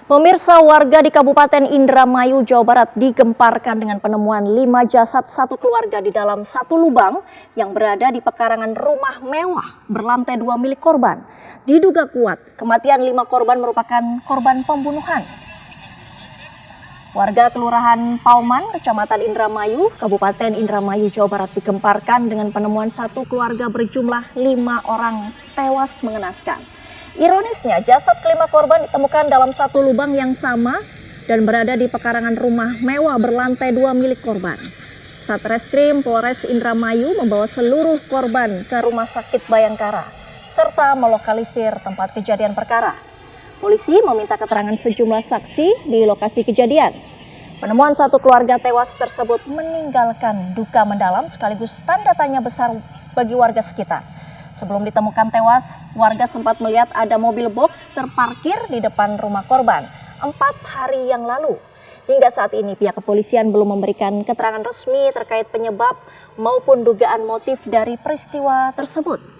Pemirsa, warga di Kabupaten Indramayu, Jawa Barat digemparkan dengan penemuan 5 jasad satu keluarga di dalam satu lubang yang berada di pekarangan rumah mewah berlantai 2 milik korban. Diduga kuat, kematian 5 korban merupakan korban pembunuhan. Warga Kelurahan Pauman, Kecamatan Indramayu, Kabupaten Indramayu, Jawa Barat digemparkan dengan penemuan satu keluarga berjumlah 5 orang tewas mengenaskan. Ironisnya, jasad kelima korban ditemukan dalam satu lubang yang sama dan berada di pekarangan rumah mewah berlantai 2 milik korban. Satreskrim Polres Indramayu membawa seluruh korban ke Rumah Sakit Bayangkara serta melokalisir tempat kejadian perkara. Polisi meminta keterangan sejumlah saksi di lokasi kejadian. Penemuan satu keluarga tewas tersebut meninggalkan duka mendalam sekaligus tanda tanya besar bagi warga sekitar. Sebelum ditemukan tewas, warga sempat melihat ada mobil box terparkir di depan rumah korban 4 hari yang lalu. Hingga saat ini pihak kepolisian belum memberikan keterangan resmi terkait penyebab maupun dugaan motif dari peristiwa tersebut.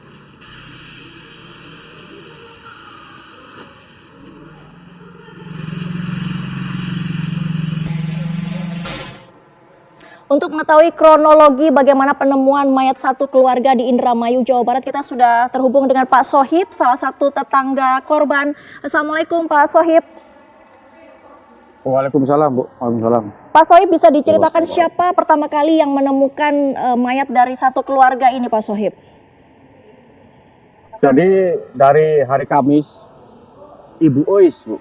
Untuk mengetahui kronologi bagaimana penemuan mayat satu keluarga di Indramayu, Jawa Barat, kita sudah terhubung dengan Pak Sohib, salah satu tetangga korban. Assalamualaikum Pak Sohib. Waalaikumsalam, Bu. Waalaikumsalam. Pak Sohib, bisa diceritakan siapa pertama kali yang menemukan mayat dari satu keluarga ini, Pak Sohib? Jadi dari hari Kamis, Ibu Ois, Bu.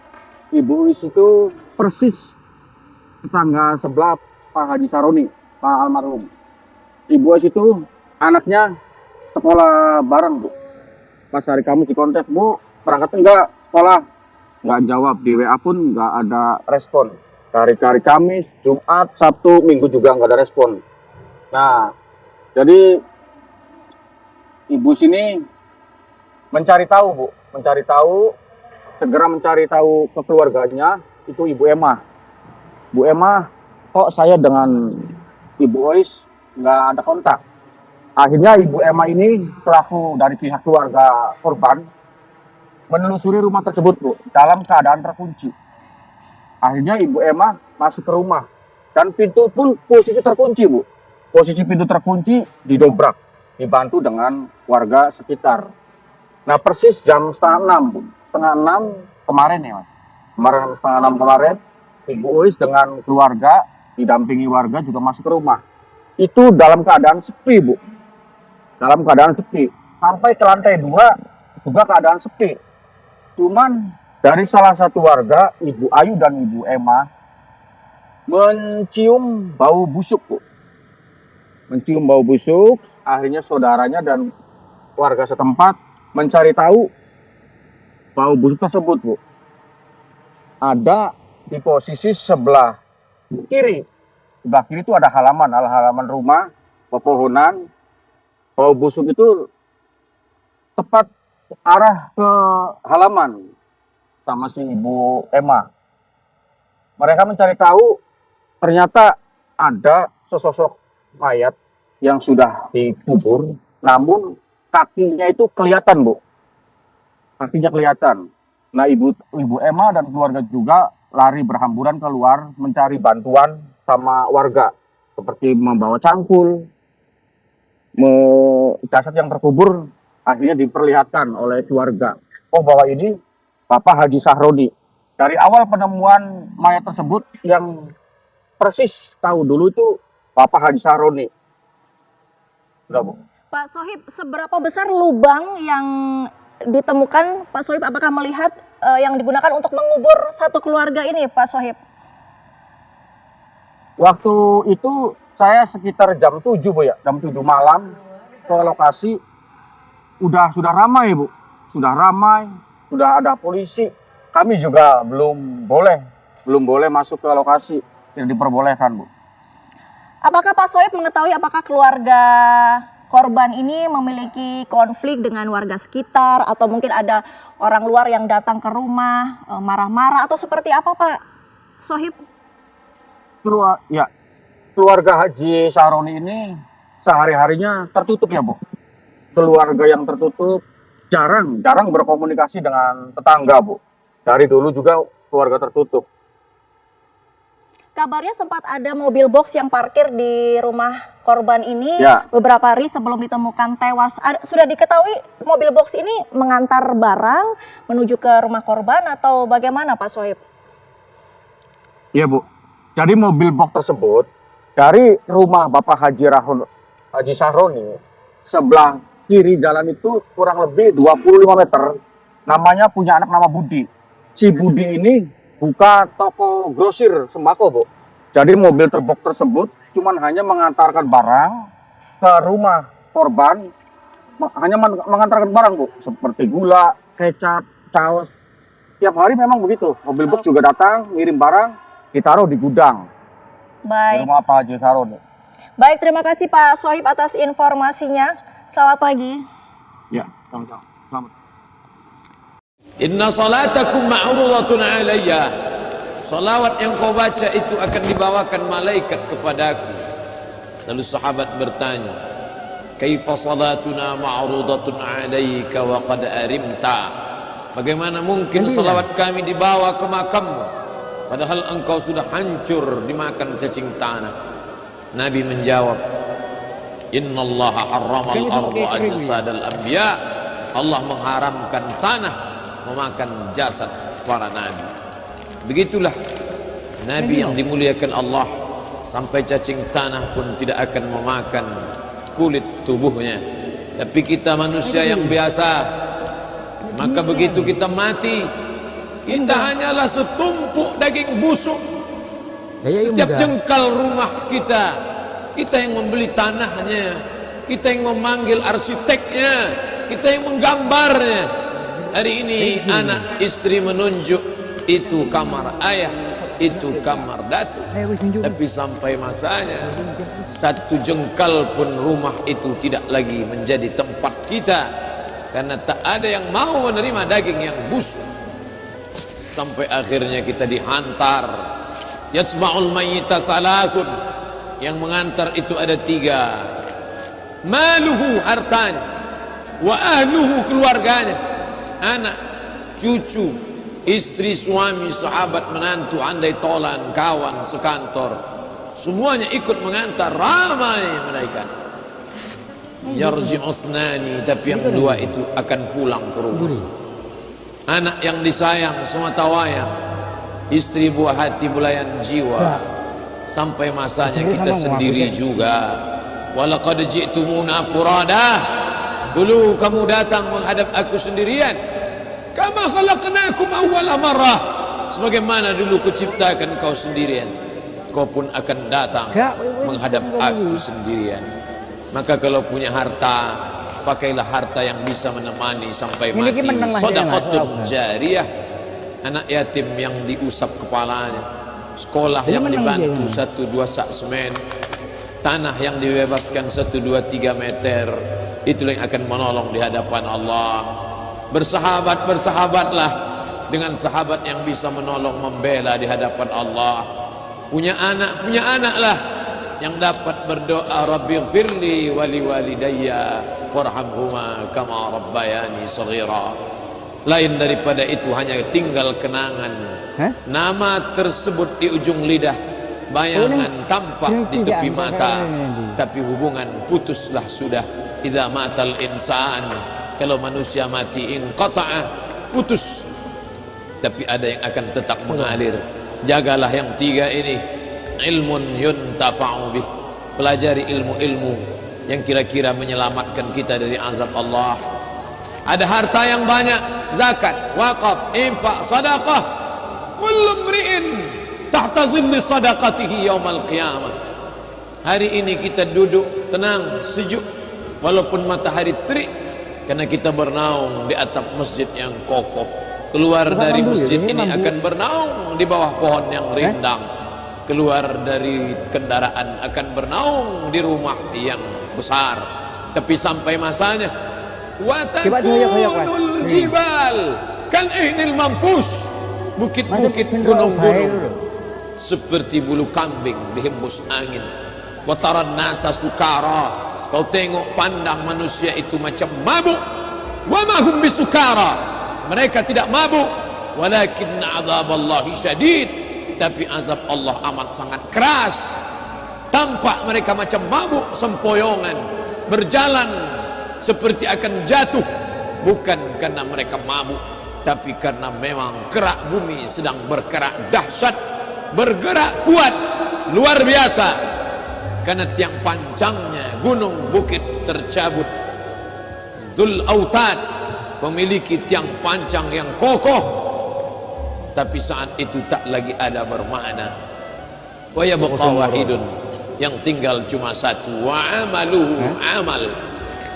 Ibu Ois itu persis tetangga sebelah Pak Haji Saroni, Pak almarhum. Ibu Ois itu anaknya sekolah bareng, Bu. Pas hari Kamis dikontak, Bu, berangkat enggak sekolah? Enggak jawab, di WA pun enggak ada respon. Dari hari Kamis, Jumat, Sabtu, Minggu juga enggak ada respon. Nah, jadi Ibu sini mencari tahu, Bu. Mencari tahu, segera mencari tahu ke keluarganya, itu Ibu Emma. Bu Emma, kok saya dengan Ibu Ois nggak ada kontak. Akhirnya Ibu Emma ini pelaku dari pihak keluarga korban menelusuri rumah tersebut, Bu, dalam keadaan terkunci. Akhirnya Ibu Emma masuk ke rumah dan pintu pun posisi terkunci, Bu. Posisi pintu terkunci didobrak, dibantu dengan warga sekitar. Nah, persis jam 5:30, Bu. 5:30 kemarin ya, Mas. Kemarin 5:30 kemarin, Ibu Ois dengan keluarga didampingi warga juga masuk ke rumah. Itu dalam keadaan sepi, Bu. Dalam keadaan sepi. Sampai ke lantai 2 juga keadaan sepi. Cuman dari salah satu warga, Ibu Ayu dan Ibu Emma, mencium bau busuk, Bu. Mencium bau busuk, akhirnya saudaranya dan warga setempat mencari tahu bau busuk tersebut, Bu. Ada di posisi sebelah kiri. Sebelah kiri itu ada halaman rumah, pepohonan. Bau busuk itu tepat arah ke halaman sama si Ibu Emma. Mereka mencari tahu, ternyata ada sesosok mayat yang sudah dikubur, namun kakinya itu kelihatan, Bu. Kakinya kelihatan. Nah, Ibu Emma dan keluarga juga lari berhamburan keluar mencari bantuan sama warga, seperti membawa cangkul. Jasad yang terkubur akhirnya diperlihatkan oleh keluarga. Oh, bahwa ini Bapak Haji Sahroni. Dari awal penemuan mayat tersebut yang persis tahu dulu itu Bapak Haji Sahroni. Sudah, Bu. Pak Sohib, seberapa besar lubang yang ditemukan? Pak Sohib, apakah melihat yang digunakan untuk mengubur satu keluarga ini, Pak Sohib? Waktu itu saya sekitar jam 7, Bu, ya. Jam 7 malam ke lokasi. Sudah ramai, Bu. Sudah ramai, sudah ada polisi. Kami juga belum boleh masuk ke lokasi. Tidak diperbolehkan, Bu. Apakah Pak Sohib mengetahui apakah keluarga korban ini memiliki konflik dengan warga sekitar atau mungkin ada orang luar yang datang ke rumah marah-marah atau seperti apa, Pak Sohib? Keluarga Haji Sahroni ini sehari-harinya tertutup, ya, Bu. Keluarga yang tertutup, jarang berkomunikasi dengan tetangga, Bu. Dari dulu juga keluarga tertutup. Kabarnya sempat ada mobil box yang parkir di rumah korban ini Ya. beberapa hari sebelum ditemukan tewas. Sudah diketahui mobil box ini mengantar barang menuju ke rumah korban atau bagaimana Pak Sohib? Iya Bu, jadi mobil box tersebut dari rumah Bapak Haji Sahroni sebelah kiri jalan itu kurang lebih 25 meter. Namanya punya anak nama Budi. Si Budi ini buka toko grosir sembako Bu. Jadi mobil box tersebut cuman hanya mengantarkan barang ke rumah korban. Hanya mengantarkan barang Bu, seperti gula, kecap, saus. Tiap hari memang begitu. Mobil box juga datang, ngirim barang, ditaruh di gudang. Di Baik. rumah Pak Haji Sahroni. Baik, terima kasih Pak Sohib atas informasinya. Selamat pagi. Ya, sama-sama. Selamat. Inna salatakum ma'rudatun alayya. Salawat yang kau baca itu akan dibawakan malaikat kepadaku. Lalu sahabat bertanya, kaifa salatuna ma'rudatun alayka wa qad arimta? Bagaimana mungkin salawat kami dibawa ke makammu padahal engkau sudah hancur dimakan cacing tanah? Nabi menjawab, innallaha harrama al-ardu ajsadal anbiya. Allah mengharamkan tanah memakan jasad para nabi. Begitulah nabi yang dimuliakan Allah, sampai cacing tanah pun tidak akan memakan kulit tubuhnya. Tapi kita manusia yang biasa, maka begitu kita mati, kita hanyalah setumpuk daging busuk. Setiap jengkal rumah kita, kita yang membeli tanahnya, kita yang memanggil arsiteknya, kita yang menggambarnya. Hari ini anak istri menunjuk, itu kamar ayah, itu kamar datuk. Tapi sampai masanya, satu jengkal pun rumah itu tidak lagi menjadi tempat kita, karena tak ada yang mau menerima daging yang busuk. Sampai akhirnya kita dihantar. Yatsma'ul mayyita thalathun, yang mengantar itu ada 3. Maluhu, hartanya, wa ahluhu, keluarganya, anak, cucu, istri, suami, sahabat, menantu, andai tolan, kawan, sekantor, semuanya ikut mengantar. Ramai mereka. Yarji'u uthnani, tapi yang 2 itu akan pulang ke rumah. Anak yang disayang semata wayang, istri buah hati, belayan jiwa. Sampai masanya kita sendiri juga. Walaqad ji'tumuna furada, dulu kamu datang menghadap aku sendirian. Kama khalaqnakum awwala marrah, sebagaimana dulu kuciptakan kau sendirian, kau pun akan datang menghadap aku sendirian. Maka kalau punya harta, pakailah harta yang bisa menemani sampai mati. Sedekatun jariyah, anak yatim yang diusap kepalanya, sekolah yang dibantu 1-2 sak semen, tanah yang dibebaskan 1-2-3 meter, itulah yang akan menolong di hadapan Allah. Bersahabatlah dengan sahabat yang bisa menolong, membela di hadapan Allah. Punya anaklah yang dapat berdoa, Rabbighfirli wali walidayya warhamhuma kama rabbayani shaghira. Lain daripada itu hanya tinggal kenangan. Nama tersebut di ujung lidah, bayangan tampak di tepi mata, tapi hubungan putuslah sudah. Idza matal insan, kalau manusia mati, inqata'a, putus. Tapi ada yang akan tetap mengalir. Jagalah yang 3 ini. Ilmun yuntafa'u bih, pelajari ilmu-ilmu yang kira-kira menyelamatkan kita dari azab Allah. Ada harta yang banyak, zakat, wakaf, infak, sedekah. Kullu mri'in tahta zilli sadaqatihi yaumal qiyamah. Hari ini kita duduk tenang, sejuk, walaupun matahari terik, karena kita bernaung di atap masjid yang kokoh. Keluar dari masjid ini akan bernaung di bawah pohon yang rindang. Keluar dari kendaraan akan bernaung di rumah yang besar. Tapi sampai masanya, wa takunul jibal kal ihnil manfush, bukit-bukit, gunung-gunung seperti bulu kambing dihembus angin. Wa taran nasa sukara, kau tengok pandang manusia itu macam mabuk. Wa ma hum bisukara, mereka tidak mabuk. walakin azaballahi syadid, tapi azab Allah amat sangat keras. Tampak mereka macam mabuk sempoyongan, berjalan seperti akan jatuh, bukan karena mereka mabuk, tapi karena memang kerak bumi sedang bergerak dahsyat, bergerak kuat, luar biasa. Karena tiang panjangnya gunung bukit tercabut, Dzul Autad memiliki tiang panjang yang kokoh, tapi saat itu tak lagi ada bermakna. Wa yabqa wahidun, yang tinggal cuma satu, wa amaluhu amal,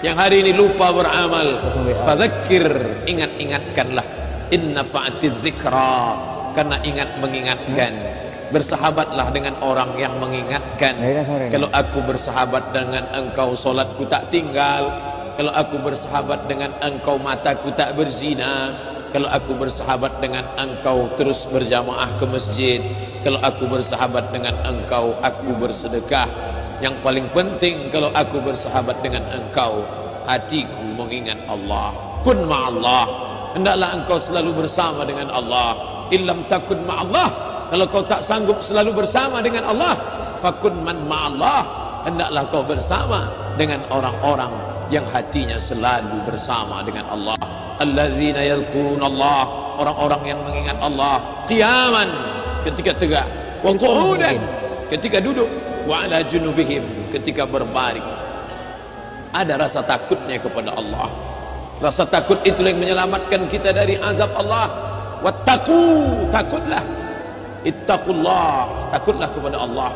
yang hari ini lupa beramal. Fadzakir, ingat-ingatkanlah, inna fa'atiz dzikra, karena ingat mengingatkan. Bersahabatlah dengan orang yang mengingatkan. Kalau aku bersahabat dengan engkau, solatku tak tinggal. Kalau aku bersahabat dengan engkau, mataku tak berzina. Kalau aku bersahabat dengan engkau, terus berjamaah ke masjid. Kalau aku bersahabat dengan engkau, aku bersedekah. Yang paling penting, kalau aku bersahabat dengan engkau, hatiku mengingat Allah. Kun ma'allah, hendaklah engkau selalu bersama dengan Allah. Illam takun ma'allah, kalau kau tak sanggup selalu bersama dengan Allah, fakun man ma'allah, hendaklah kau bersama dengan orang-orang yang hatinya selalu bersama dengan Allah. Alladzina yadhkuruna Allah, orang-orang yang mengingat Allah qiyaman, ketika tegak, wa qu'udan, ketika duduk, wa ala junubihim, ketika berbaring. Ada rasa takutnya kepada Allah. Rasa takut itulah yang menyelamatkan kita dari azab Allah. Wattaqu, takutlah. Ittaqullah, takutlah kepada Allah.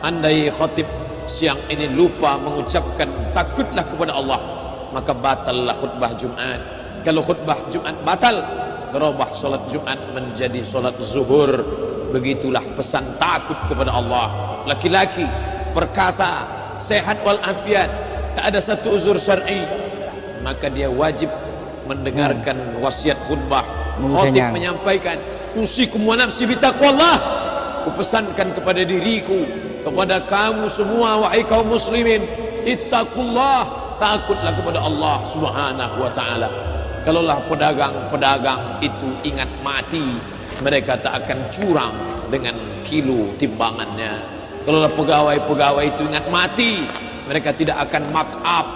Andai khatib siang ini lupa mengucapkan takutlah kepada Allah, maka batallah khutbah Jumat. Kalau khutbah Jumat batal, berubah solat Jumat menjadi solat zuhur. Begitulah pesan takut kepada Allah. Laki-laki perkasa, sehat walafiat, tak ada satu uzur syar'i, maka dia wajib mendengarkan wasiat khutbah. Khatib menyampaikan, usikum wa nafsi bitaqwallah, kupesankan kepada diriku, kepada kamu semua wahai kaum muslimin, ittaqullah, takutlah kepada Allah Subhanahu wa taala. Kalaulah pedagang-pedagang itu ingat mati, mereka tak akan curang dengan kilo timbangannya. Kalaulah pegawai-pegawai itu ingat mati, mereka tidak akan mark up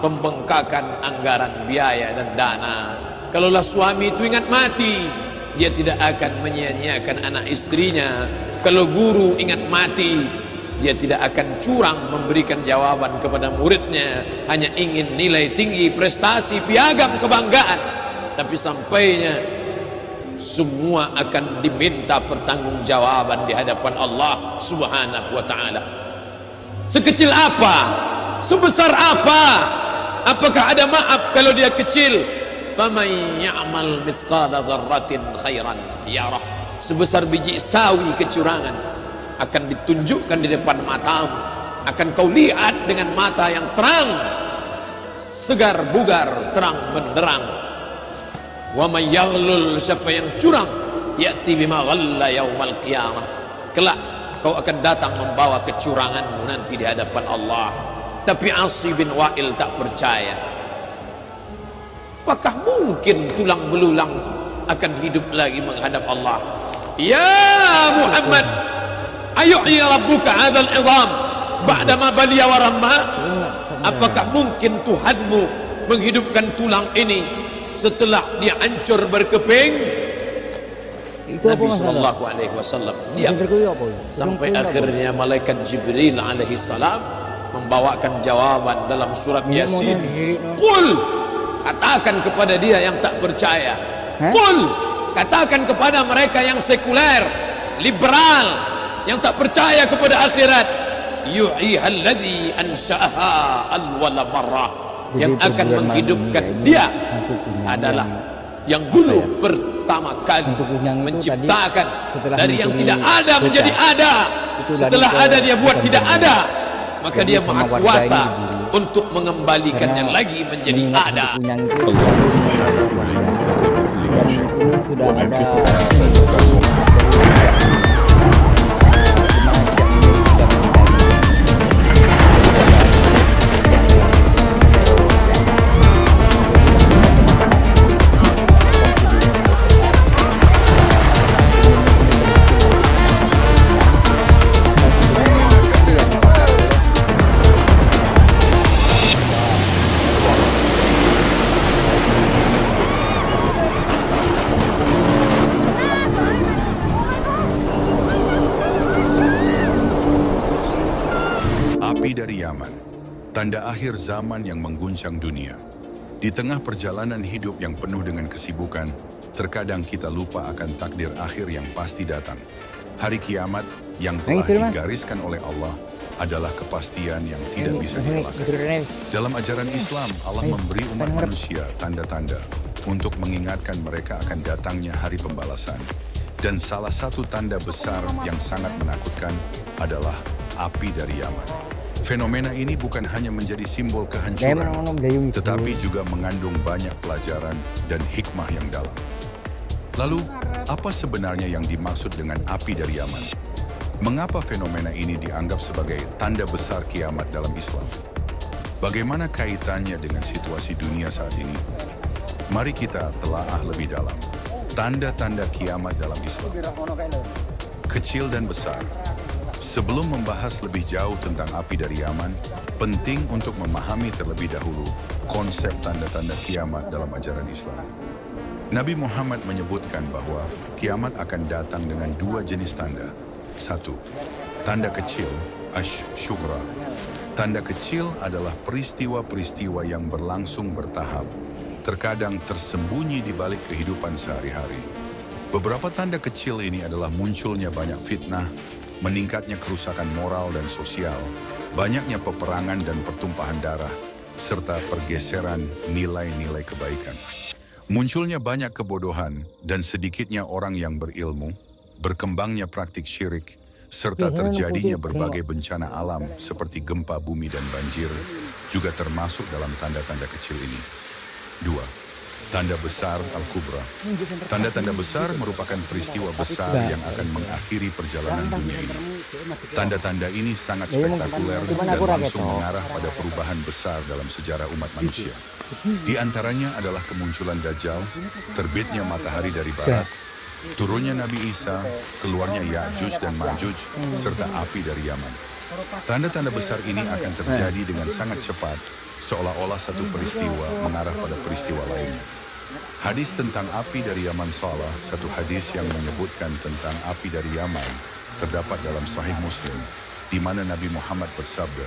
pembengkakan anggaran biaya dan dana. Kalaulah suami itu ingat mati, dia tidak akan menyia-nyiakan anak istrinya. Kalau guru ingat mati, dia tidak akan curang memberikan jawaban kepada muridnya, hanya ingin nilai tinggi, prestasi, piagam, kebanggaan. Tapi sampainya semua akan diminta pertanggungjawaban di hadapan Allah Subhanahu wa taala. Sekecil apa? Sebesar apa? Apakah ada maaf kalau dia kecil? Faman ya'mal mithqala dzarratin khairan yarah. Sebesar biji sawi kecurangan akan ditunjukkan di depan matamu, akan kau lihat dengan mata yang terang, segar bugar, terang benderang. Wa may yaghlul, siapa yang curang, ya'ti bima ghalla yaumal qiyamah, kelak kau akan datang membawa kecuranganmu nanti di hadapan Allah. Tapi Asi bin Wa'il tak percaya. Apakah mungkin tulang belulang akan hidup lagi menghadap Allah? Ya Muhammad, ayuhyi rabbuka hadzal idham ba'dama baliya wa ramma? Apakah mungkin Tuhanmu menghidupkan tulang ini setelah dia hancur berkeping? Nabi sallallahu alaihi wasallam diam sampai akhirnya malaikat Jibril alaihi salam membawakan jawaban dalam surat Yasin. Qul, katakan kepada dia yang tak percaya. Qul, katakan kepada mereka yang sekuler, liberal, yang tak percaya kepada akhirat, yu'ihal ladzi ansha'aha awwala marrah, yang akan menghidupkan dia adalah yang dulu pertama kali menciptakan dari yang tidak ada menjadi ada. Setelah ada dia buat tidak ada, maka dia maha kuasa untuk mengembalikannya lagi menjadi ada. Ini sudah ada tanda akhir zaman yang mengguncang dunia. Di tengah perjalanan hidup yang penuh dengan kesibukan, terkadang kita lupa akan takdir akhir yang pasti datang. Hari kiamat yang telah digariskan oleh Allah adalah kepastian yang tidak bisa dielakkan. Dalam ajaran Islam, Allah memberi umat manusia tanda-tanda untuk mengingatkan mereka akan datangnya hari pembalasan. Dan salah satu tanda besar yang sangat menakutkan adalah api dari Yaman. Fenomena ini bukan hanya menjadi simbol kehancuran, tetapi juga mengandung banyak pelajaran dan hikmah yang dalam. Lalu, apa sebenarnya yang dimaksud dengan api dari Yaman? Mengapa fenomena ini dianggap sebagai tanda besar kiamat dalam Islam? Bagaimana kaitannya dengan situasi dunia saat ini? Mari kita telaah lebih dalam. Tanda-tanda kiamat dalam Islam. Kecil dan besar. Sebelum membahas lebih jauh tentang api dari Yaman, penting untuk memahami terlebih dahulu konsep tanda-tanda kiamat dalam ajaran Islam. Nabi Muhammad menyebutkan bahwa kiamat akan datang dengan dua jenis tanda. Satu, tanda kecil, ash-syugra. Tanda kecil adalah peristiwa-peristiwa yang berlangsung bertahap, terkadang tersembunyi di balik kehidupan sehari-hari. Beberapa tanda kecil ini adalah munculnya banyak fitnah, meningkatnya kerusakan moral dan sosial, banyaknya peperangan dan pertumpahan darah, serta pergeseran nilai-nilai kebaikan. Munculnya banyak kebodohan dan sedikitnya orang yang berilmu, berkembangnya praktik syirik, serta terjadinya berbagai bencana alam seperti gempa bumi dan banjir, juga termasuk dalam tanda-tanda kecil ini. 2. Tanda besar Al-Kubra. Tanda-tanda besar merupakan peristiwa besar yang akan mengakhiri perjalanan dunia ini. Tanda-tanda ini sangat spektakuler dan langsung mengarah pada perubahan besar dalam sejarah umat manusia. Di antaranya adalah kemunculan Dajjal, terbitnya matahari dari barat, turunnya Nabi Isa, keluarnya Ya'juj dan Ma'juj, serta api dari Yaman. Tanda-tanda besar ini akan terjadi dengan sangat cepat, seolah-olah satu peristiwa mengarah pada peristiwa lainnya. Hadis tentang api dari Yaman salah, satu hadis yang menyebutkan tentang api dari Yaman, terdapat dalam Sahih Muslim, di mana Nabi Muhammad bersabda,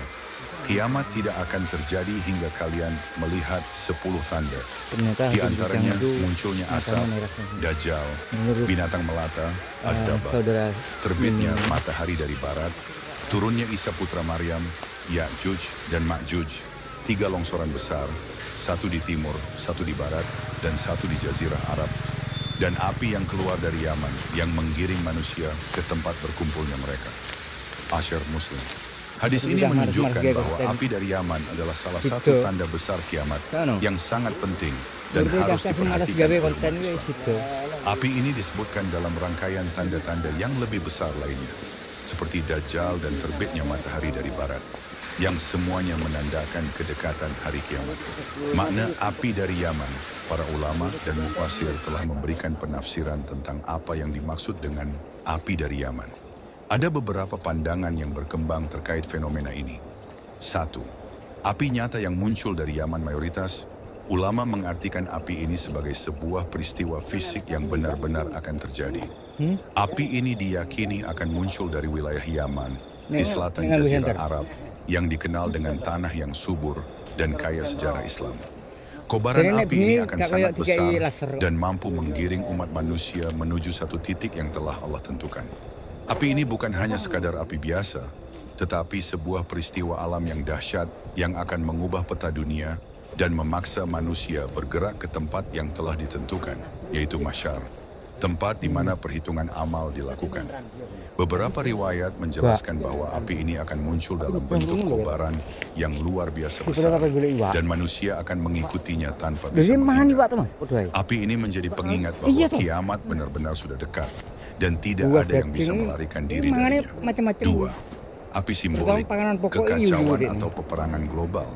kiamat tidak akan terjadi hingga kalian melihat 10 tanda. Di antaranya munculnya asap, Dajjal, binatang melata, ad-daba, terbitnya matahari dari barat, turunnya Isa putra Maryam, Ya'juj dan Ma'juj, 3 longsoran besar, satu di timur, satu di barat, dan satu di Jazirah Arab, dan api yang keluar dari Yaman yang menggiring manusia ke tempat berkumpulnya mereka. Asyar Muslim. Hadis ini menunjukkan bahwa api dari Yaman adalah salah satu tanda besar kiamat yang sangat penting dan harus diperhatikan oleh umat Islam. Api ini disebutkan dalam rangkaian tanda-tanda yang lebih besar lainnya, seperti Dajjal dan terbitnya matahari dari barat, yang semuanya menandakan kedekatan hari kiamat. Makna api dari Yaman, para ulama dan mufasir telah memberikan penafsiran tentang apa yang dimaksud dengan api dari Yaman. Ada beberapa pandangan yang berkembang terkait fenomena ini. 1. Api nyata yang muncul dari Yaman mayoritas, ulama mengartikan api ini sebagai sebuah peristiwa fisik yang benar-benar akan terjadi. Api ini diyakini akan muncul dari wilayah Yaman, di selatan Jazirah Arab, yang dikenal dengan tanah yang subur dan kaya sejarah Islam. Kobaran api ini akan sangat besar dan mampu menggiring umat manusia menuju satu titik yang telah Allah tentukan. Api ini bukan hanya sekadar api biasa, tetapi sebuah peristiwa alam yang dahsyat yang akan mengubah peta dunia dan memaksa manusia bergerak ke tempat yang telah ditentukan, yaitu Mahsyar, tempat di mana perhitungan amal dilakukan. Beberapa riwayat menjelaskan bahwa api ini akan muncul dalam bentuk kobaran yang luar biasa besar dan manusia akan mengikutinya tanpa bisa menghindar. Api ini menjadi pengingat bahwa kiamat benar-benar sudah dekat dan tidak ada yang bisa melarikan diri darinya. 2. Api simbolik, kekacauan atau peperangan global.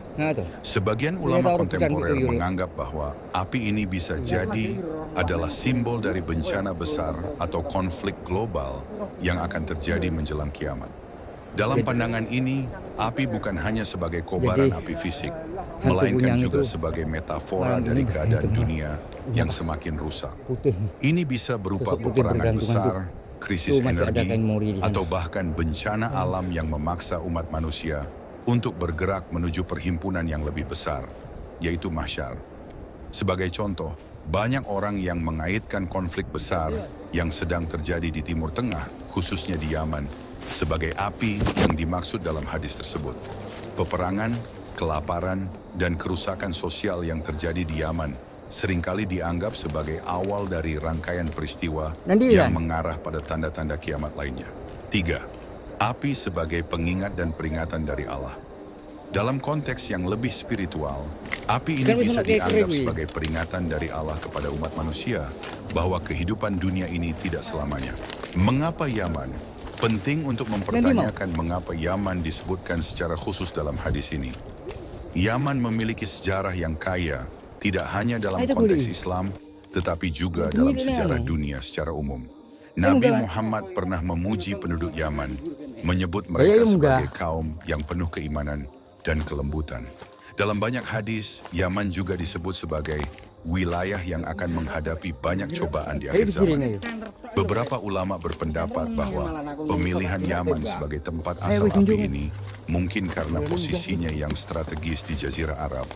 Sebagian ulama kontemporer menganggap bahwa api ini bisa jadi adalah simbol dari bencana besar atau konflik global yang akan terjadi menjelang kiamat. Dalam pandangan ini, api bukan hanya sebagai kobaran api fisik, melainkan juga sebagai metafora dari keadaan dunia yang semakin rusak. Ini bisa berupa peperangan besar, krisis energi, atau bahkan bencana alam yang memaksa umat manusia untuk bergerak menuju perhimpunan yang lebih besar, yaitu mahsyar. Sebagai contoh, banyak orang yang mengaitkan konflik besar yang sedang terjadi di Timur Tengah, khususnya di Yaman, sebagai api yang dimaksud dalam hadis tersebut. Peperangan, kelaparan, dan kerusakan sosial yang terjadi di Yaman seringkali dianggap sebagai awal dari rangkaian peristiwa yang mengarah pada tanda-tanda kiamat lainnya. 3. Api sebagai pengingat dan peringatan dari Allah. Dalam konteks yang lebih spiritual, api ini bisa dianggap sebagai peringatan dari Allah kepada umat manusia bahwa kehidupan dunia ini tidak selamanya. Mengapa Yaman? Penting untuk mempertanyakan mengapa Yaman disebutkan secara khusus dalam hadis ini. Yaman memiliki sejarah yang kaya, tidak hanya dalam konteks Islam, tetapi juga dalam sejarah dunia secara umum. Nabi Muhammad pernah memuji penduduk Yaman, menyebut mereka sebagai kaum yang penuh keimanan dan kelembutan. Dalam banyak hadis, Yaman juga disebut sebagai wilayah yang akan menghadapi banyak cobaan di akhir zaman. Beberapa ulama berpendapat bahwa pemilihan Yaman sebagai tempat asal api ini mungkin karena posisinya yang strategis di Jazirah Arab,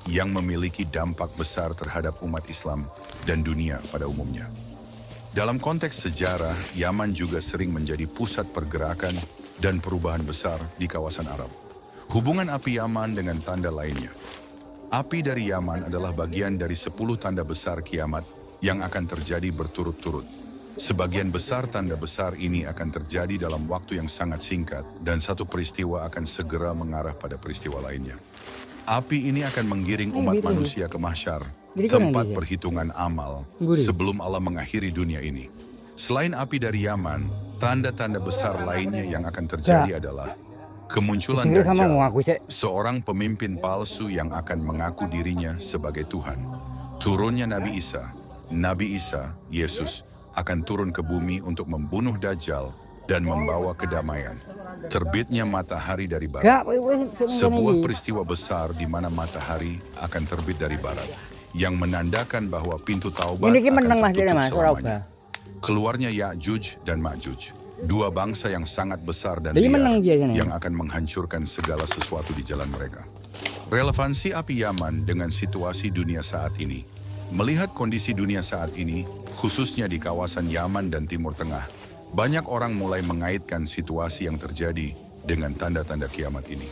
yang memiliki dampak besar terhadap umat Islam dan dunia pada umumnya. Dalam konteks sejarah, Yaman juga sering menjadi pusat pergerakan dan perubahan besar di kawasan Arab. Hubungan api Yaman dengan tanda lainnya. Api dari Yaman adalah bagian dari 10 tanda besar kiamat yang akan terjadi berturut-turut. Sebagian besar tanda besar ini akan terjadi dalam waktu yang sangat singkat dan satu peristiwa akan segera mengarah pada peristiwa lainnya. Api ini akan menggiring umat manusia ke mahsyar, tempat perhitungan amal, sebelum Allah mengakhiri dunia ini. Selain api dari Yaman, tanda-tanda besar lainnya yang akan terjadi adalah kemunculan Dajjal, seorang pemimpin palsu yang akan mengaku dirinya sebagai Tuhan. Turunnya Nabi Isa, Yesus, akan turun ke bumi untuk membunuh Dajjal dan membawa kedamaian. Terbitnya matahari dari barat. Sebuah peristiwa besar di mana matahari akan terbit dari barat, yang menandakan bahwa pintu taubat akan tertutup selamanya. Keluarnya Ya'juj dan Ma'juj, dua bangsa yang sangat besar dan liar yang akan menghancurkan segala sesuatu di jalan mereka. Relevansi api Yaman dengan situasi dunia saat ini. Melihat kondisi dunia saat ini, khususnya di kawasan Yaman dan Timur Tengah, banyak orang mulai mengaitkan situasi yang terjadi dengan tanda-tanda kiamat ini.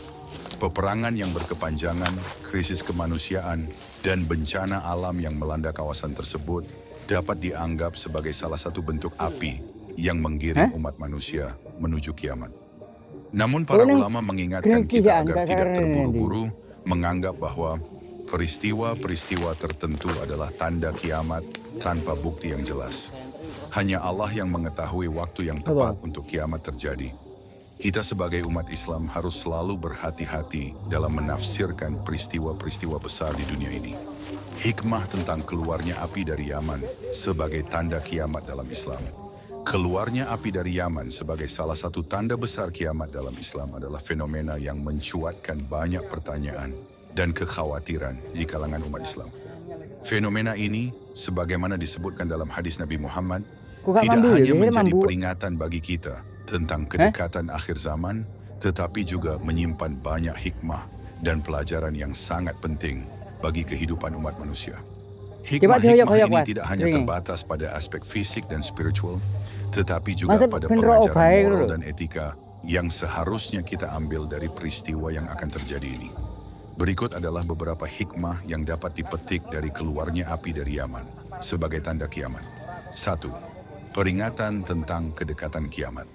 Peperangan yang berkepanjangan, krisis kemanusiaan, dan bencana alam yang melanda kawasan tersebut dapat dianggap sebagai salah satu bentuk api yang menggiring umat manusia menuju kiamat. Namun para ulama mengingatkan kita agar tidak terburu-buru menganggap bahwa peristiwa-peristiwa tertentu adalah tanda kiamat tanpa bukti yang jelas. Hanya Allah yang mengetahui waktu yang tepat untuk kiamat terjadi. Kita sebagai umat Islam harus selalu berhati-hati dalam menafsirkan peristiwa-peristiwa besar di dunia ini. Hikmah tentang keluarnya api dari Yaman sebagai tanda kiamat dalam Islam. Keluarnya api dari Yaman sebagai salah satu tanda besar kiamat dalam Islam adalah fenomena yang mencuatkan banyak pertanyaan dan kekhawatiran di kalangan umat Islam. Fenomena ini, sebagaimana disebutkan dalam hadis Nabi Muhammad, tidak hanya menjadi peringatan bagi kita tentang kedekatan akhir zaman, tetapi juga menyimpan banyak hikmah dan pelajaran yang sangat penting bagi kehidupan umat manusia. Hikmah-hikmah ini tidak hanya terbatas pada aspek fisik dan spiritual, tetapi juga pada pelajaran moral dan etika yang seharusnya kita ambil dari peristiwa yang akan terjadi ini. Berikut adalah beberapa hikmah yang dapat dipetik dari keluarnya api dari Yaman sebagai tanda kiamat. 1. Peringatan tentang kedekatan kiamat.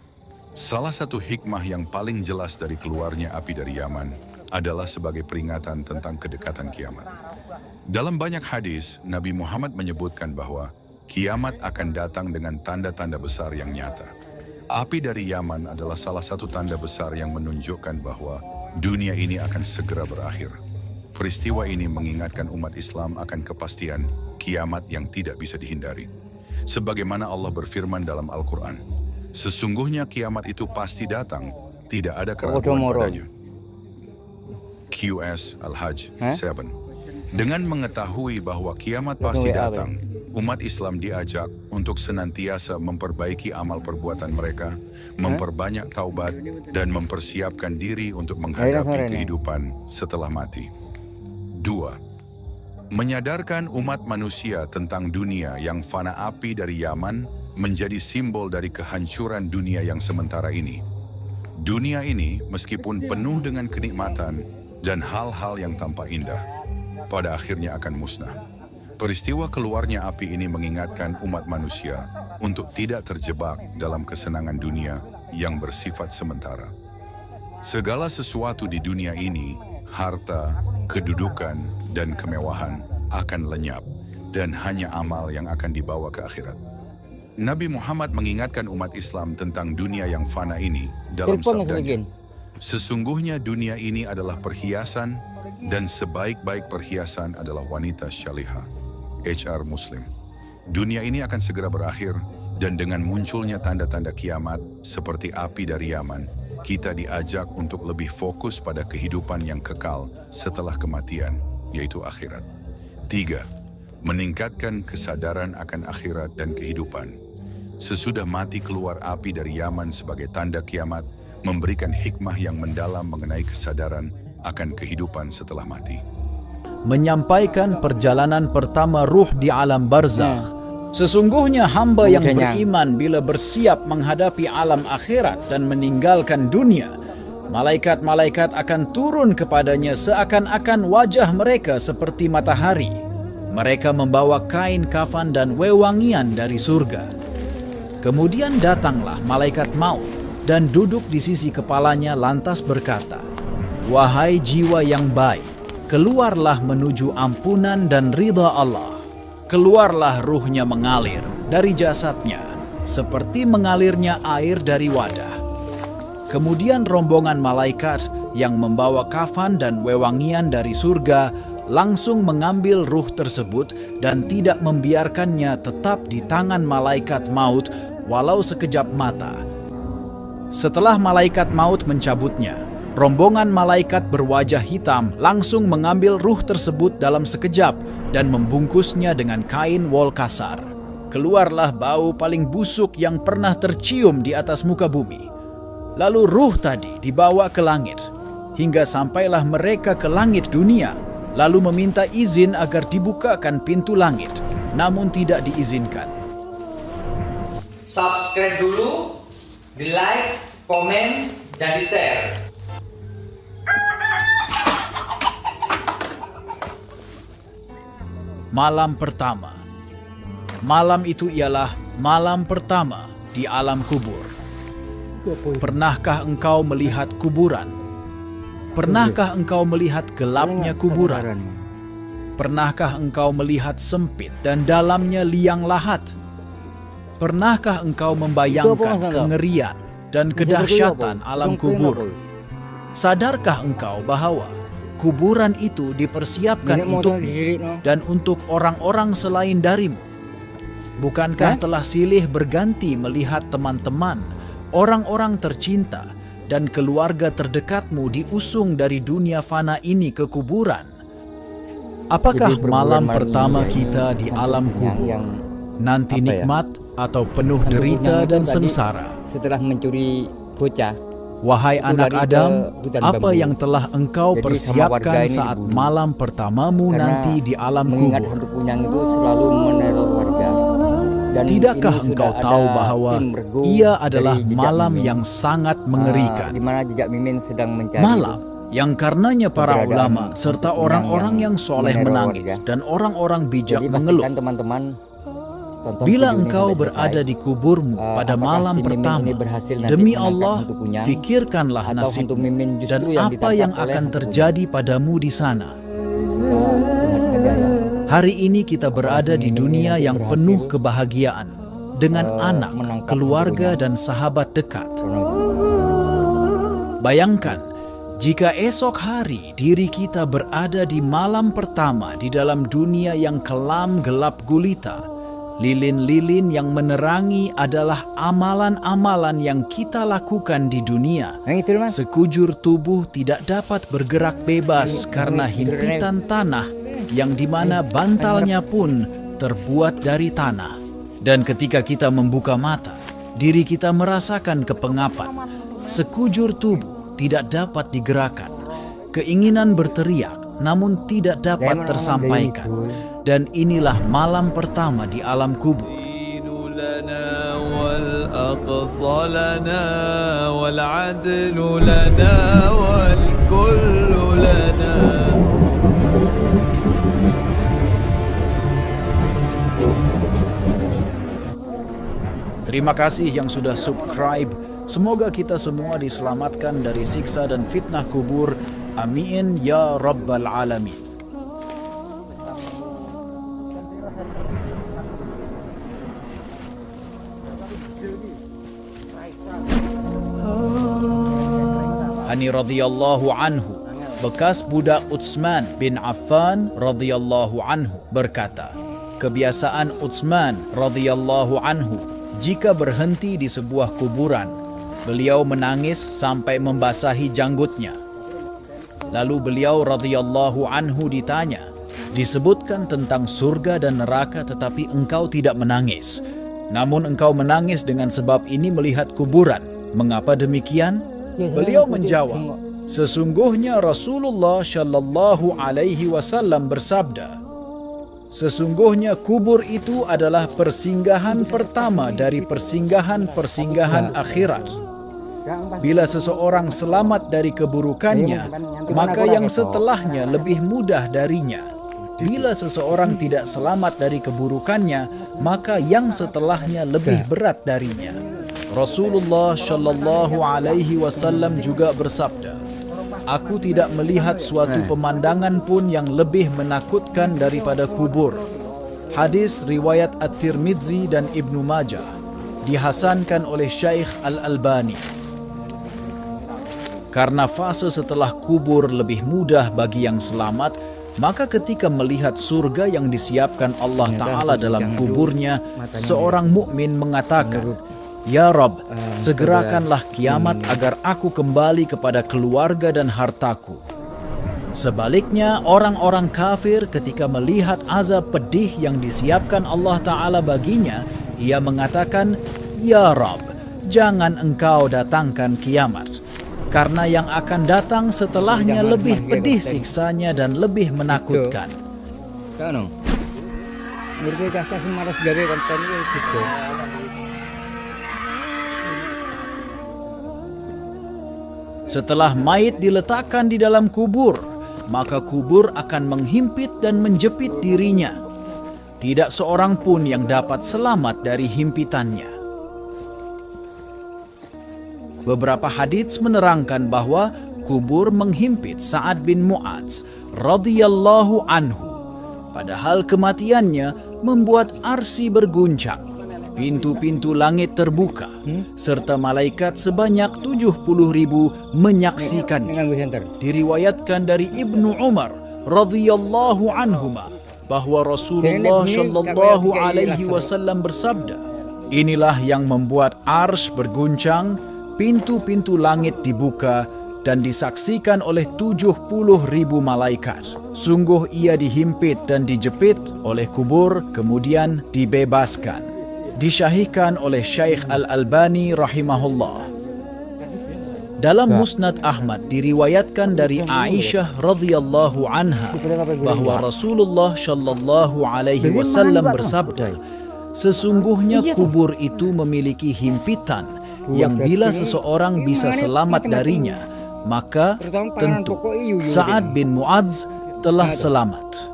Salah satu hikmah yang paling jelas dari keluarnya api dari Yaman adalah sebagai peringatan tentang kedekatan kiamat. Dalam banyak hadis, Nabi Muhammad menyebutkan bahwa kiamat akan datang dengan tanda-tanda besar yang nyata. Api dari Yaman adalah salah satu tanda besar yang menunjukkan bahwa dunia ini akan segera berakhir. Peristiwa ini mengingatkan umat Islam akan kepastian kiamat yang tidak bisa dihindari. Sebagaimana Allah berfirman dalam Al-Quran, sesungguhnya kiamat itu pasti datang, tidak ada keraguan padanya. QS Al-Hajj 7. Dengan mengetahui bahwa kiamat pasti datang, umat Islam diajak untuk senantiasa memperbaiki amal perbuatan mereka, memperbanyak taubat, dan mempersiapkan diri untuk menghadapi kehidupan setelah mati. 2. Menyadarkan umat manusia tentang dunia yang fana api dari Yaman menjadi simbol dari kehancuran dunia yang sementara ini. Dunia ini meskipun penuh dengan kenikmatan dan hal-hal yang tampak indah, pada akhirnya akan musnah. Peristiwa keluarnya api ini mengingatkan umat manusia untuk tidak terjebak dalam kesenangan dunia yang bersifat sementara. Segala sesuatu di dunia ini, harta, kedudukan, dan kemewahan akan lenyap dan hanya amal yang akan dibawa ke akhirat. Nabi Muhammad mengingatkan umat Islam tentang dunia yang fana ini dalam sabdanya. Sesungguhnya dunia ini adalah perhiasan dan sebaik-baik perhiasan adalah wanita syalihah. HR Muslim. Dunia ini akan segera berakhir dan dengan munculnya tanda-tanda kiamat seperti api dari Yaman, kita diajak untuk lebih fokus pada kehidupan yang kekal setelah kematian, yaitu akhirat. 3. Meningkatkan kesadaran akan akhirat dan kehidupan. Sesudah mati keluar api dari Yaman sebagai tanda kiamat, memberikan hikmah yang mendalam mengenai kesadaran akan kehidupan setelah mati. Menyampaikan perjalanan pertama ruh di alam barzakh. Sesungguhnya hamba yang beriman bila bersiap menghadapi alam akhirat dan meninggalkan dunia, malaikat-malaikat akan turun kepadanya seakan-akan wajah mereka seperti matahari. Mereka membawa kain kafan dan wewangian dari surga. Kemudian datanglah malaikat maut dan duduk di sisi kepalanya lantas berkata, "Wahai jiwa yang baik, keluarlah menuju ampunan dan ridha Allah." Keluarlah ruhnya mengalir dari jasadnya seperti mengalirnya air dari wadah. Kemudian rombongan malaikat yang membawa kafan dan wewangian dari surga langsung mengambil ruh tersebut dan tidak membiarkannya tetap di tangan malaikat maut walau sekejap mata. Setelah malaikat maut mencabutnya, rombongan malaikat berwajah hitam langsung mengambil ruh tersebut dalam sekejap dan membungkusnya dengan kain wol kasar. Keluarlah bau paling busuk yang pernah tercium di atas muka bumi. Lalu ruh tadi dibawa ke langit, hingga sampailah mereka ke langit dunia, lalu meminta izin agar dibukakan pintu langit, namun tidak diizinkan. Subscribe dulu, di like, komen, dan di share. Malam pertama. Malam itu ialah malam pertama di alam kubur. Pernahkah engkau melihat kuburan? Pernahkah engkau melihat gelapnya kuburan? Pernahkah engkau melihat sempit dan dalamnya liang lahat? Pernahkah engkau membayangkan kengerian dan kedahsyatan alam kubur? Sadarkah engkau bahwa kuburan itu dipersiapkan untukmu dan untuk orang-orang selain darimu? Bukankah telah silih berganti melihat teman-teman, orang-orang tercinta, dan keluarga terdekatmu diusung dari dunia fana ini ke kuburan? Apakah malam pertama kita di alam kubur nanti nikmat atau penuh derita dan sengsara? Setelah mencuri bocah, Wahai anak Adam, apa yang telah engkau persiapkan saat malam pertamamu nanti di alam mengingat kubur? hantu Punyang itu selalu meneror warga. Dan Tidakkah ini engkau sudah tahu ada bahwa tim regu ia adalah dari Jejak malam Mimin. yang sangat mengerikan? Di mana Jejak Mimin sedang mencari Malam yang karenanya para keberadaan ulama serta Punyang orang-orang yang soleh meneror menangis warga. dan orang-orang bijak Jadi mengeluh. pastikan teman-teman tonton Bila video ini engkau sampai berada selesai. di kuburmu pada Apakah malam si Mimin pertama, ini berhasil nanti demi menangkap Allah, hantu Punyang, fikirkanlah atau hantu nasibmu Mimin justru dan yang apa ditangkap yang oleh akan hantu terjadi padamu di sana. Lihat saja ya. Hari ini kita berada di dunia yang penuh kebahagiaan dengan anak, menangkap keluarga, hantu dan sahabat dekat. Bayangkan, jika esok hari diri kita berada di malam pertama di dalam dunia yang kelam gelap gulita, lilin-lilin yang menerangi adalah amalan-amalan yang kita lakukan di dunia. Yang itu Mas. Sekujur tubuh tidak dapat bergerak bebas karena himpitan tanah yang dimana bantalnya pun terbuat dari tanah. Dan ketika kita membuka mata, diri kita merasakan kepengapan. Sekujur tubuh tidak dapat digerakkan. Keinginan berteriak namun tidak dapat tersampaikan. Dan inilah malam pertama di alam kubur. Terima kasih yang sudah subscribe. Semoga kita semua diselamatkan dari siksa dan fitnah kubur. Amin ya rabbal alamin. Ani radhiyallahu anhu, bekas budak Utsman bin Affan radhiyallahu anhu berkata, kebiasaan Utsman radhiyallahu anhu jika berhenti di sebuah kuburan, beliau menangis sampai membasahi janggutnya. Lalu beliau radhiyallahu anhu ditanya, disebutkan tentang surga dan neraka tetapi engkau tidak menangis. Namun engkau menangis dengan sebab ini melihat kuburan. Mengapa demikian? Beliau menjawab, sesungguhnya Rasulullah Shallallahu Alaihi Wasallam bersabda, sesungguhnya kubur itu adalah persinggahan pertama dari persinggahan-persinggahan akhirat. Bila seseorang selamat dari keburukannya, maka yang setelahnya lebih mudah darinya. Bila seseorang tidak selamat dari keburukannya, maka yang setelahnya lebih berat darinya. Rasulullah Shallallahu Alaihi Wasallam juga bersabda, aku tidak melihat suatu pemandangan pun yang lebih menakutkan daripada kubur. Hadis riwayat At-Tirmidzi dan Ibnu Majah, dihasankan oleh Syekh Al-Albani. Karena fase setelah kubur lebih mudah bagi yang selamat, maka ketika melihat surga yang disiapkan Allah Ta'ala dalam kuburnya, seorang mukmin mengatakan, ya Rabb, segerakanlah kiamat agar aku kembali kepada keluarga dan hartaku. Sebaliknya, orang-orang kafir ketika melihat azab pedih yang disiapkan Allah Ta'ala baginya, ia mengatakan, ya Rabb, jangan engkau datangkan kiamat. Karena yang akan datang setelahnya lebih pedih siksanya dan lebih menakutkan. Setelah mayit diletakkan di dalam kubur, maka kubur akan menghimpit dan menjepit dirinya. Tidak seorang pun yang dapat selamat dari himpitannya. Beberapa hadits menerangkan bahwa kubur menghimpit Sa'ad bin Mu'adz radhiyallahu anhu. Padahal kematiannya membuat arsy berguncang. Pintu-pintu langit terbuka, serta malaikat sebanyak 70.000 menyaksikannya. Diriwayatkan dari Ibnu Umar radhiyallahu anhuma bahwa Rasulullah Shallallahu Alaihi Wasallam bersabda, inilah yang membuat arsy berguncang, pintu-pintu langit dibuka dan disaksikan oleh 70.000 malaikat. Sungguh ia dihimpit dan dijepit oleh kubur, kemudian dibebaskan. Disyahihkan oleh Syekh Al-Albani rahimahullah. Dalam Musnad Ahmad diriwayatkan dari Aisyah radhiyallahu anha bahwa Rasulullah Shallallahu Alaihi Wasallam bersabda, sesungguhnya kubur itu memiliki himpitan yang bila seseorang bisa selamat darinya, maka tentu Sa'ad bin Mu'adz telah selamat.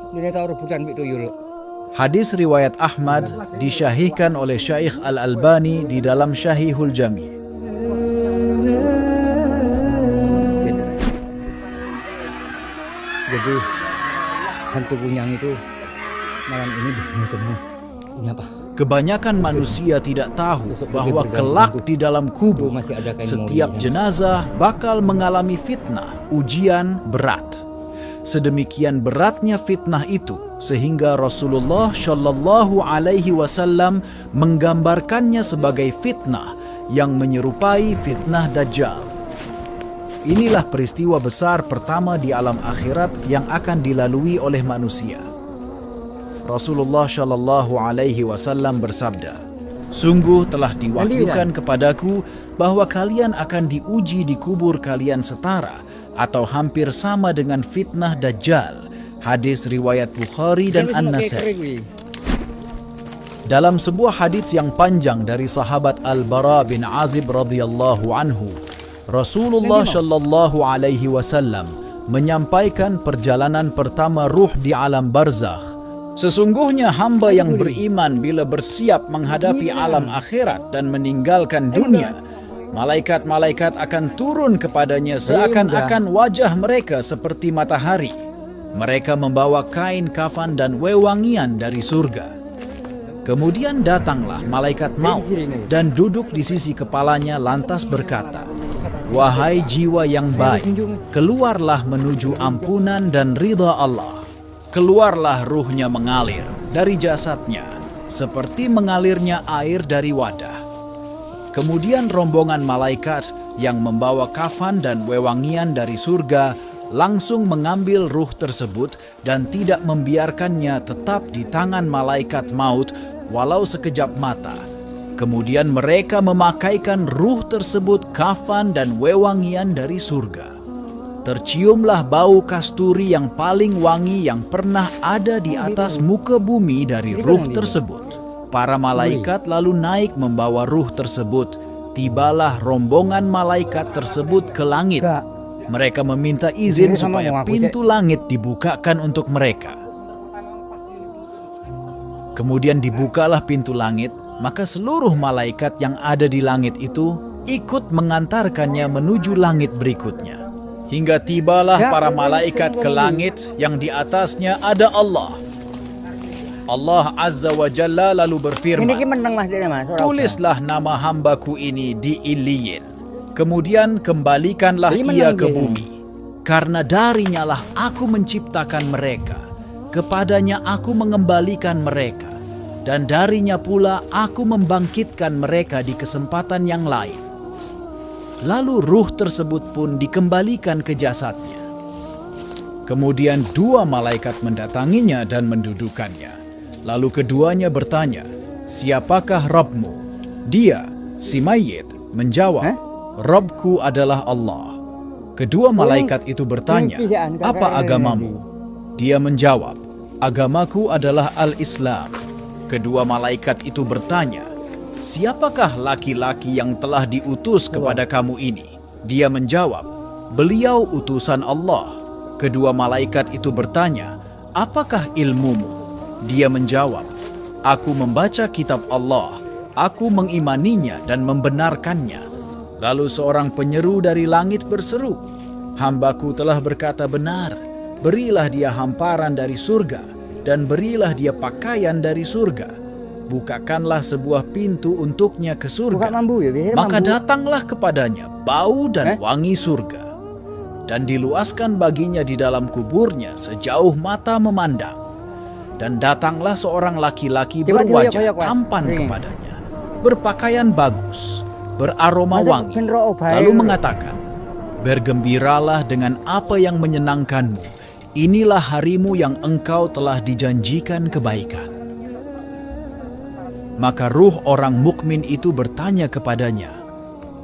Hadis riwayat Ahmad disyahihkan oleh Syekh Al-Albani di dalam Syahihul Jami'. Jadi hantu kunyang itu malam ini bertemu. Ini apa? Kebanyakan manusia tidak tahu bahwa kelak di dalam kubur setiap jenazah bakal mengalami fitnah, ujian berat. Sedemikian beratnya fitnah itu sehingga Rasulullah Shallallahu Alaihi Wasallam menggambarkannya sebagai fitnah yang menyerupai fitnah Dajjal. Inilah peristiwa besar pertama di alam akhirat yang akan dilalui oleh manusia. Rasulullah Shallallahu Alaihi Wasallam bersabda, "Sungguh telah diwahyukan kepadaku bahwa kalian akan diuji di kubur kalian setara atau hampir sama dengan fitnah Dajjal." Hadis riwayat Bukhari dan An-Nasai. Dalam sebuah hadits yang panjang dari sahabat Al-Bara bin Azib radhiyallahu anhu, Rasulullah Shallallahu Alaihi Wasallam menyampaikan perjalanan pertama ruh di alam barzakh. Sesungguhnya hamba yang beriman bila bersiap menghadapi alam akhirat dan meninggalkan dunia, malaikat-malaikat akan turun kepadanya seakan-akan wajah mereka seperti matahari. Mereka membawa kain kafan dan wewangian dari surga. Kemudian datanglah malaikat maut dan duduk di sisi kepalanya lantas berkata, "Wahai jiwa yang baik, keluarlah menuju ampunan dan ridha Allah." Keluarlah ruhnya mengalir dari jasadnya seperti mengalirnya air dari wadah. Kemudian rombongan malaikat yang membawa kafan dan wewangian dari surga langsung mengambil ruh tersebut dan tidak membiarkannya tetap di tangan malaikat maut walau sekejap mata. Kemudian mereka memakaikan ruh tersebut kafan dan wewangian dari surga. Terciumlah bau kasturi yang paling wangi yang pernah ada di atas muka bumi dari ruh tersebut. Para malaikat lalu naik membawa ruh tersebut. Tibalah rombongan malaikat tersebut ke langit. Mereka meminta izin supaya pintu langit dibukakan untuk mereka. Kemudian dibukalah pintu langit, maka seluruh malaikat yang ada di langit itu ikut mengantarkannya menuju langit berikutnya. Hingga tibalah para malaikat ke langit yang di atasnya ada Allah. Allah Azza wa Jalla lalu berfirman, "Tulislah nama hambaku ini di Iliyin. Kemudian kembalikanlah ia ke bumi. Karena darinya lah aku menciptakan mereka. Kepadanya aku mengembalikan mereka. Dan darinya pula aku membangkitkan mereka di kesempatan yang lain." Lalu ruh tersebut pun dikembalikan ke jasadnya. Kemudian dua malaikat mendatanginya dan mendudukannya. Lalu keduanya bertanya, "Siapakah Rabbmu?" Dia, si mayit, menjawab, "Rabbku adalah Allah." Kedua malaikat itu bertanya, "Apa agamamu?" Dia menjawab, "Agamaku adalah Al-Islam." Kedua malaikat itu bertanya, "Siapakah laki-laki yang telah diutus kepada kamu ini?" Dia menjawab, "Beliau utusan Allah." Kedua malaikat itu bertanya, "Apakah ilmumu?" Dia menjawab, "Aku membaca kitab Allah, aku mengimaninya dan membenarkannya." Lalu seorang penyeru dari langit berseru, "Hambaku telah berkata benar, berilah dia hamparan dari surga, dan berilah dia pakaian dari surga. Bukakanlah sebuah pintu untuknya ke surga." Maka datanglah kepadanya bau dan wangi surga, dan diluaskan baginya di dalam kuburnya sejauh mata memandang. Dan datanglah seorang laki-laki berwajah tampan kepadanya, berpakaian bagus, beraroma wangi, lalu mengatakan, "Bergembiralah dengan apa yang menyenangkanmu. Inilah harimu yang engkau telah dijanjikan kebaikan." Maka ruh orang mukmin itu bertanya kepadanya,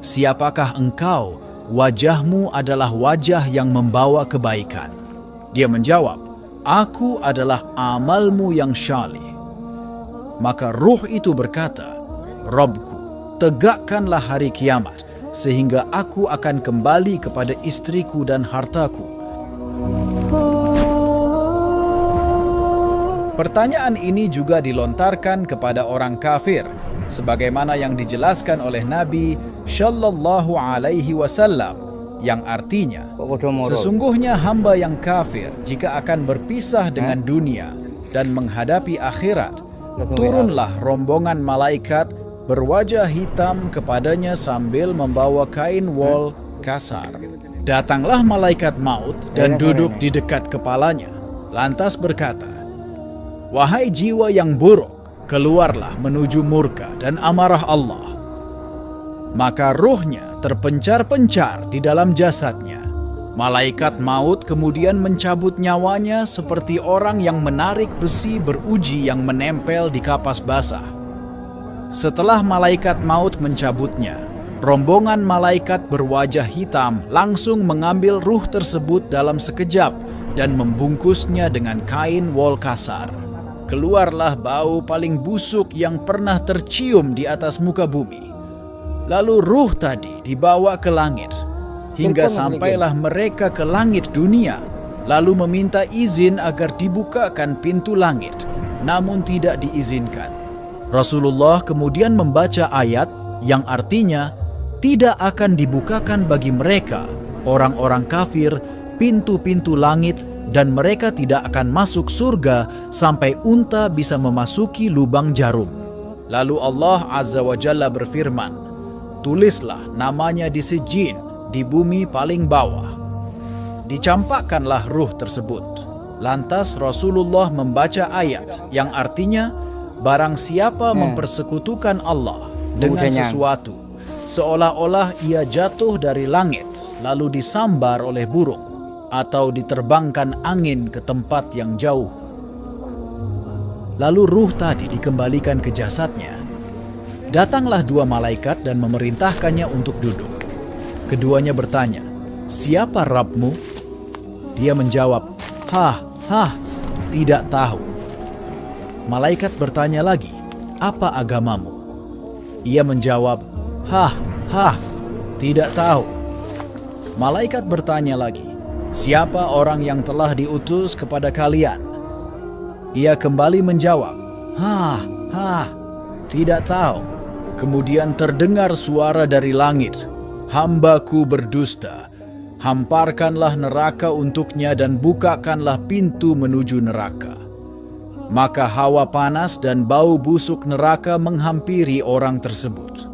"Siapakah engkau? Wajahmu adalah wajah yang membawa kebaikan." Dia menjawab, "Aku adalah amalmu yang syalih." Maka ruh itu berkata, "Rabbku, tegakkanlah hari kiamat, sehingga aku akan kembali kepada istriku dan hartaku." Pertanyaan ini juga dilontarkan kepada orang kafir, sebagaimana yang dijelaskan oleh Nabi Shallallahu Alaihi Wasallam, yang artinya, sesungguhnya hamba yang kafir jika akan berpisah dengan dunia dan menghadapi akhirat, turunlah rombongan malaikat berwajah hitam kepadanya sambil membawa kain wol kasar. Datanglah malaikat maut dan duduk di dekat kepalanya, lantas berkata, "Wahai jiwa yang buruk, keluarlah menuju murka dan amarah Allah." Maka ruhnya terpencar-pencar di dalam jasadnya. Malaikat maut kemudian mencabut nyawanya seperti orang yang menarik besi beruji yang menempel di kapas basah. Setelah malaikat maut mencabutnya, rombongan malaikat berwajah hitam langsung mengambil ruh tersebut dalam sekejap dan membungkusnya dengan kain wol kasar. Keluarlah bau paling busuk yang pernah tercium di atas muka bumi. Lalu ruh tadi dibawa ke langit, hingga sampailah mereka ke langit dunia, lalu meminta izin agar dibukakan pintu langit, namun tidak diizinkan. Rasulullah kemudian membaca ayat yang artinya tidak akan dibukakan bagi mereka, orang-orang kafir, pintu-pintu langit, dan mereka tidak akan masuk surga sampai unta bisa memasuki lubang jarum. Lalu Allah Azza wa Jalla berfirman, tulislah namanya di sijin, di bumi paling bawah. Dicampakkanlah ruh tersebut. Lantas Rasulullah membaca ayat yang artinya, barang siapa mempersekutukan Allah dengan sesuatu, seolah-olah ia jatuh dari langit lalu disambar oleh burung, atau diterbangkan angin ke tempat yang jauh. Lalu ruh tadi dikembalikan ke jasadnya. Datanglah dua malaikat dan memerintahkannya untuk duduk. Keduanya bertanya, siapa Rabbmu? Dia menjawab, tidak tahu. Malaikat bertanya lagi, apa agamamu? Ia menjawab, tidak tahu. Malaikat bertanya lagi, siapa orang yang telah diutus kepada kalian? Ia kembali menjawab, tidak tahu. Kemudian terdengar suara dari langit, hambaku berdusta, hamparkanlah neraka untuknya dan bukakanlah pintu menuju neraka. Maka hawa panas dan bau busuk neraka menghampiri orang tersebut.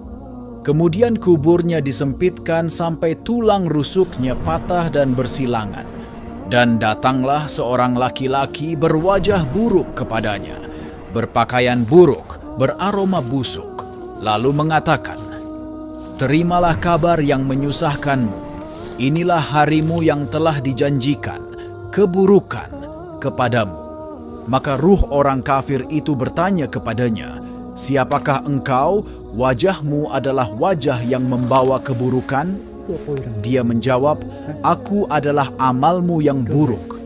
Kemudian kuburnya disempitkan sampai tulang rusuknya patah dan bersilangan. Dan datanglah seorang laki-laki berwajah buruk kepadanya, berpakaian buruk, beraroma busuk, lalu mengatakan, terimalah kabar yang menyusahkanmu. Inilah harimu yang telah dijanjikan, keburukan kepadamu. Maka ruh orang kafir itu bertanya kepadanya, siapakah engkau? Wajahmu adalah wajah yang membawa keburukan. Dia menjawab, aku adalah amalmu yang buruk.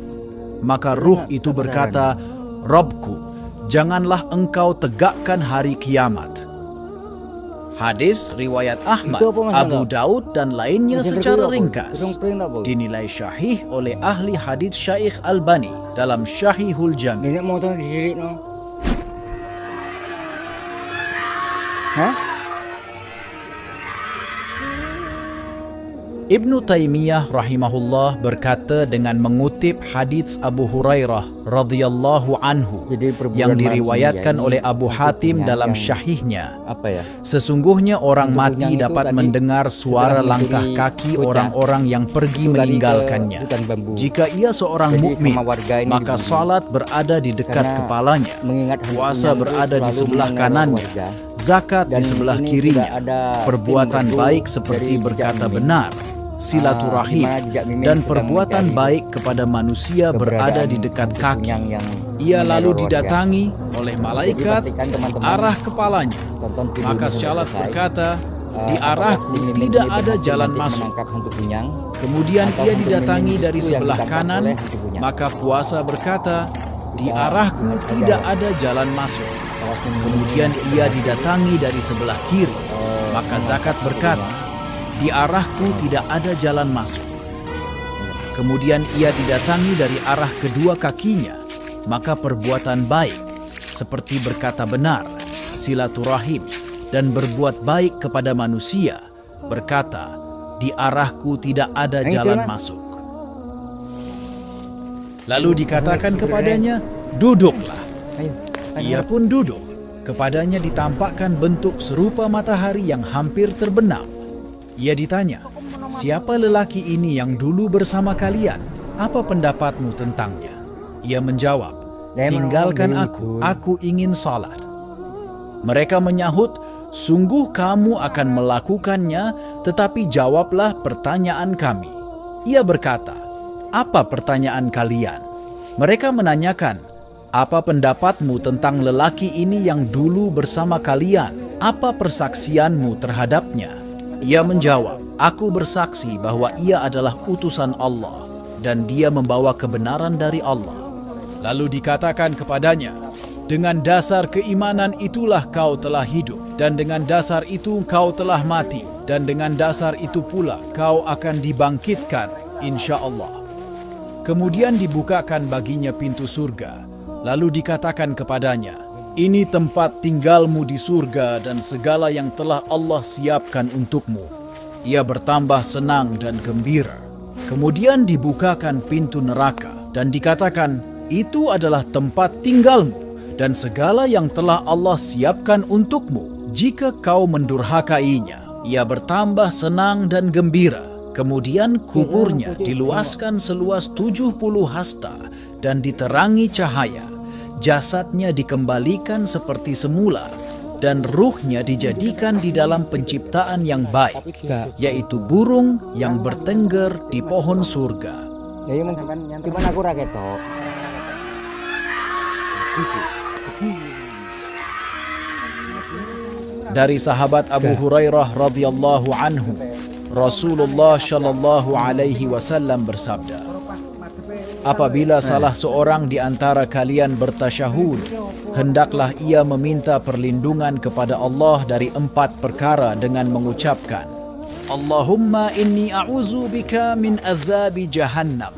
Maka ruh itu berkata, Rabbku, janganlah engkau tegakkan hari kiamat. Hadis riwayat Ahmad, Abu Daud dan lainnya secara ringkas dinilai syahih oleh ahli hadits Syekh Albani dalam Syahihul Jami'. Ibnu Taimiyah rahimahullah berkata dengan mengutip hadits Abu Hurairah radhiyallahu anhu yang diriwayatkan oleh Abu Hatim dalam syahihnya. Sesungguhnya orang mati dapat mendengar suara langkah kaki orang-orang yang pergi meninggalkannya. Jika ia seorang mukmin, maka salat berada di dekat kepalanya, puasa berada di sebelah kanannya, zakat di sebelah kirinya, perbuatan baik seperti berkata benar, silaturahim, dan perbuatan baik kepada manusia berada di dekat kaki. Ia lalu didatangi oleh malaikat di arah kepalanya. Maka syalat berkata, di arahku tidak ada jalan masuk. Kemudian ia didatangi dari sebelah kanan. Maka puasa berkata, di arahku tidak ada jalan masuk. Kemudian ia didatangi dari sebelah kiri. Maka zakat berkata, di arahku tidak ada jalan masuk. Kemudian ia didatangi dari arah kedua kakinya, maka perbuatan baik, seperti berkata benar, silaturahim, dan berbuat baik kepada manusia, berkata, di arahku tidak ada jalan masuk. Lalu dikatakan kepadanya, duduklah. Ia pun duduk. Kepadanya ditampakkan bentuk serupa matahari yang hampir terbenam. Ia ditanya, siapa lelaki ini yang dulu bersama kalian? Apa pendapatmu tentangnya? Ia menjawab, tinggalkan aku ingin salat. Mereka menyahut, sungguh kamu akan melakukannya, tetapi jawablah pertanyaan kami. Ia berkata, "Apa pertanyaan kalian?" Mereka menanyakan, "Apa pendapatmu tentang lelaki ini yang dulu bersama kalian? Apa persaksianmu terhadapnya?" Ia menjawab, "Aku bersaksi bahwa ia adalah utusan Allah dan dia membawa kebenaran dari Allah." Lalu dikatakan kepadanya, "Dengan dasar keimanan itulah kau telah hidup, dan dengan dasar itu kau telah mati, dan dengan dasar itu pula kau akan dibangkitkan, insya Allah." Kemudian dibukakan baginya pintu surga, lalu dikatakan kepadanya, "Ini tempat tinggalmu di surga dan segala yang telah Allah siapkan untukmu." Ia bertambah senang dan gembira. Kemudian dibukakan pintu neraka dan dikatakan, "Itu adalah tempat tinggalmu dan segala yang telah Allah siapkan untukmu jika kau mendurhakainya." Ia bertambah senang dan gembira. Kemudian kuburnya diluaskan seluas 70 hasta dan diterangi cahaya. Jasadnya dikembalikan seperti semula dan ruhnya dijadikan di dalam penciptaan yang baik, yaitu burung yang bertengger di pohon surga. Ya cuman aku ra ketok. Dari sahabat Abu Hurairah radhiyallahu anhu, Rasulullah shallallahu alaihi wasallam bersabda, "Apabila salah seorang di antara kalian bertasyahud, hendaklah ia meminta perlindungan kepada Allah dari 4 perkara dengan mengucapkan, Allahumma inni a'udzu bika min azabi jahannam,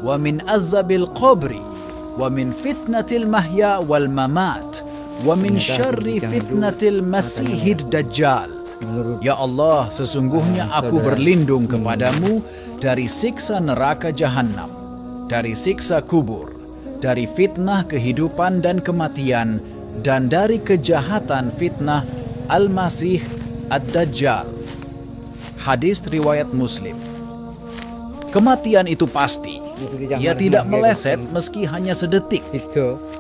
wa min azabil qabri, wa min fitnatil mahya wal mamat, wa min syarri fitnatil masihid dajjal." Ya Allah, sesungguhnya aku berlindung kepadamu dari siksa neraka jahanam, dari siksa kubur, dari fitnah kehidupan dan kematian, dan dari kejahatan fitnah Al-Masih Ad-Dajjal. Hadis riwayat Muslim. Kematian itu pasti. Ia tidak meleset meski hanya sedetik.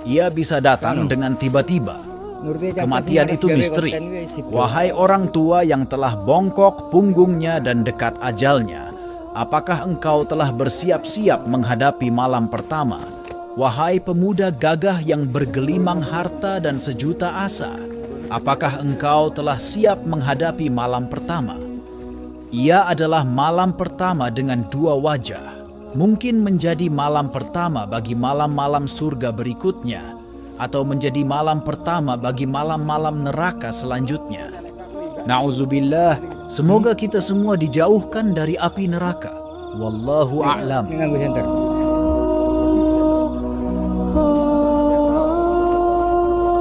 Ia bisa datang dengan tiba-tiba. Kematian itu misteri. Wahai orang tua yang telah bongkok punggungnya dan dekat ajalnya, apakah engkau telah bersiap-siap menghadapi malam pertama? Wahai pemuda gagah yang bergelimang harta dan sejuta asa, apakah engkau telah siap menghadapi malam pertama? Ia adalah malam pertama dengan 2 wajah. Mungkin menjadi malam pertama bagi malam-malam surga berikutnya, atau menjadi malam pertama bagi malam-malam neraka selanjutnya. Na'udzubillah, semoga kita semua dijauhkan dari api neraka. Wallahu a'lam.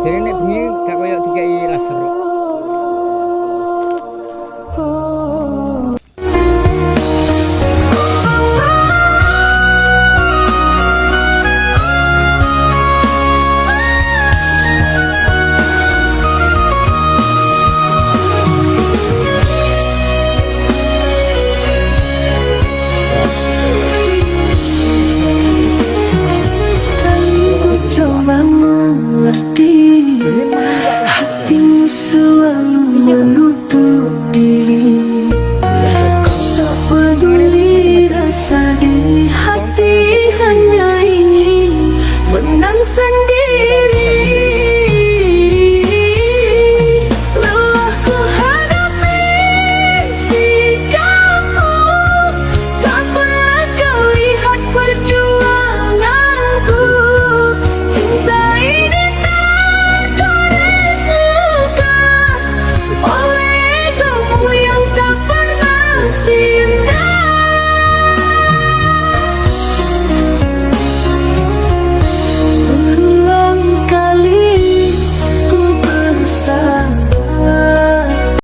Jadi nek bengi gak koyo dikai laser.